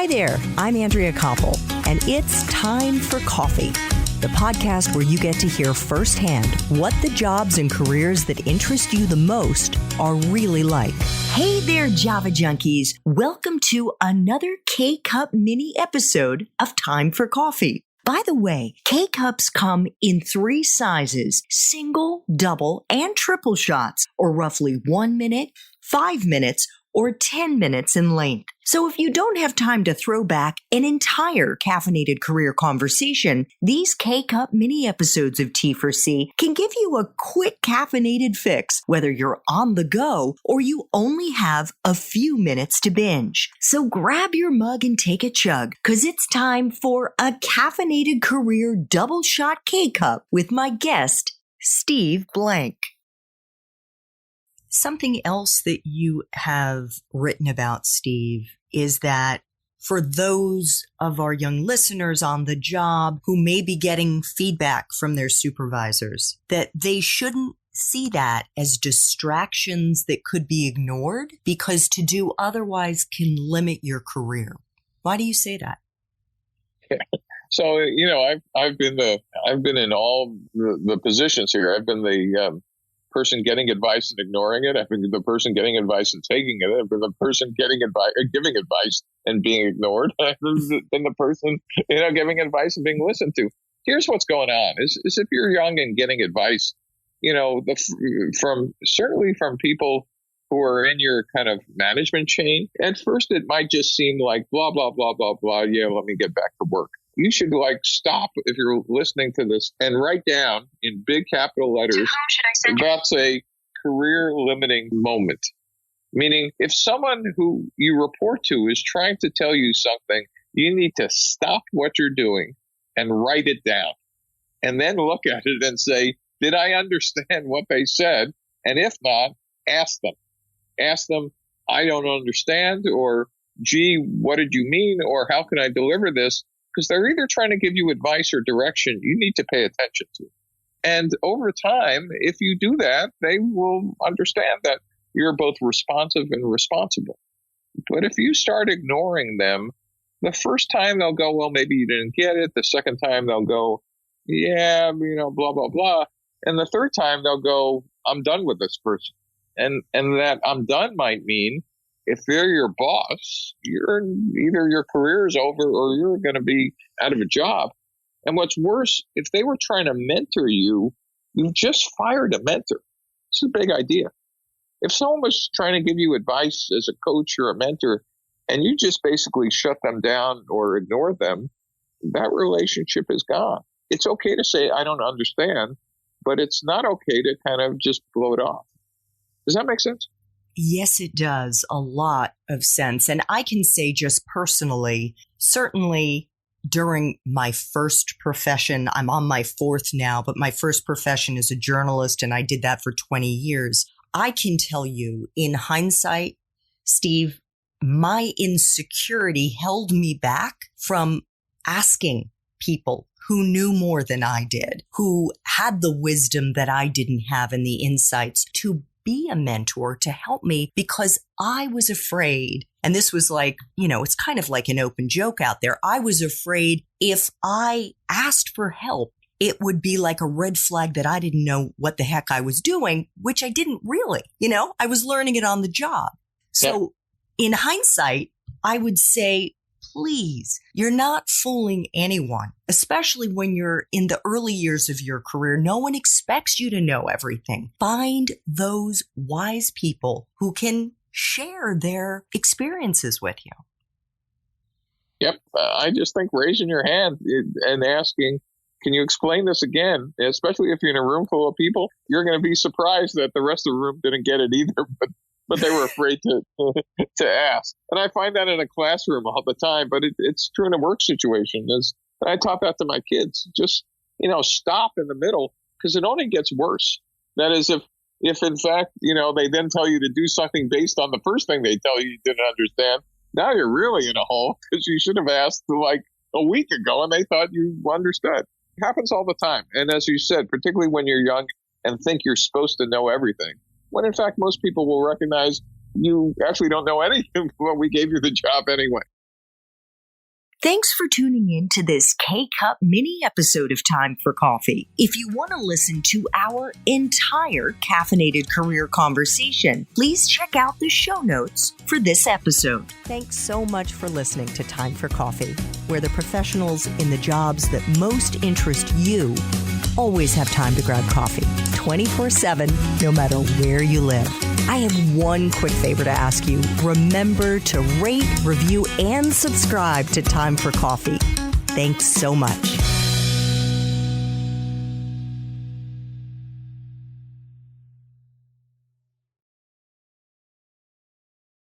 Hi there, I'm Andrea Koppel, and it's time for coffee, the podcast where you get to hear firsthand what the jobs and careers that interest you the most are really like. Hey there, Java junkies. Welcome to another K-Cup mini episode of Time for Coffee. By the way, K-Cups come in 3 sizes, single, double, and triple shots, or roughly 1 minute, 5 minutes, or 10 minutes in length. So if you don't have time to throw back an entire caffeinated career conversation, these K-Cup mini episodes of T4C can give you a quick caffeinated fix, whether you're on the go or you only have a few minutes to binge. So grab your mug and take a chug, because it's time for a caffeinated career double shot K-Cup with my guest, Steve Blank. Something else that you have written about, Steve, is that for those of our young listeners on the job who may be getting feedback from their supervisors, that they shouldn't see that as distractions that could be ignored, because to do otherwise can limit your career. Why do you say that? So, I've been in all the positions here. I've been the person getting advice and ignoring it. I've been the person getting advice and taking it. I've been the person giving advice and being ignored. I've been the person, giving advice and being listened to. Here's what's going on: is if you're young and getting advice, certainly from people who are in your kind of management chain. At first, it might just seem like blah blah blah blah blah. Yeah, let me get back to work. You should stop if you're listening to this and write down in big capital letters, that's a career limiting moment. Meaning, if someone who you report to is trying to tell you something, you need to stop what you're doing and write it down. And then look at it and say, did I understand what they said? And if not, ask them. Ask them, I don't understand, or gee, what did you mean? Or how can I deliver this? Because they're either trying to give you advice or direction you need to pay attention to. And over time, if you do that, they will understand that you're both responsive and responsible. But if you start ignoring them, the first time they'll go, well, maybe you didn't get it. The second time they'll go, yeah, blah, blah, blah. And the third time they'll go, I'm done with this person. And that I'm done might mean, if they're your boss, either your career is over or you're going to be out of a job. And what's worse, if they were trying to mentor you, you've just fired a mentor. It's a big idea. If someone was trying to give you advice as a coach or a mentor, and you just basically shut them down or ignore them, that relationship is gone. It's okay to say, I don't understand, but it's not okay to kind of just blow it off. Does that make sense? Yes, it does. A lot of sense. And I can say just personally, certainly during my first profession, I'm on my 4th now, but my first profession is a journalist, and I did that for 20 years. I can tell you in hindsight, Steve, my insecurity held me back from asking people who knew more than I did, who had the wisdom that I didn't have and the insights to be a mentor to help me, because I was afraid. And this was it's kind of like an open joke out there. I was afraid if I asked for help, it would be like a red flag that I didn't know what the heck I was doing, which I didn't really, I was learning it on the job. So in hindsight, I would say, please, you're not fooling anyone, especially when you're in the early years of your career. No one expects you to know everything. Find those wise people who can share their experiences with you. Yep. I just think raising your hand and asking, can you explain this again? Especially if you're in a room full of people, you're going to be surprised that the rest of the room didn't get it either. But they were afraid to ask. And I find that in a classroom all the time, but it's true in a work situation. And I taught that to my kids. Just, stop in the middle, because it only gets worse. That is, if in fact, they then tell you to do something based on the first thing they tell you didn't understand, now you're really in a hole, because you should have asked a week ago and they thought you understood. It happens all the time. And as you said, particularly when you're young and think you're supposed to know everything, when in fact most people will recognize you actually don't know anything, but we gave you the job anyway. Thanks for tuning in to this K-Cup mini episode of Time for Coffee. If you want to listen to our entire caffeinated career conversation, please check out the show notes for this episode. Thanks so much for listening to Time for Coffee, where the professionals in the jobs that most interest you always have time to grab coffee 24/7, no matter where you live. I have one quick favor to ask you. Remember to rate, review, and subscribe to Time for Coffee. Thanks so much.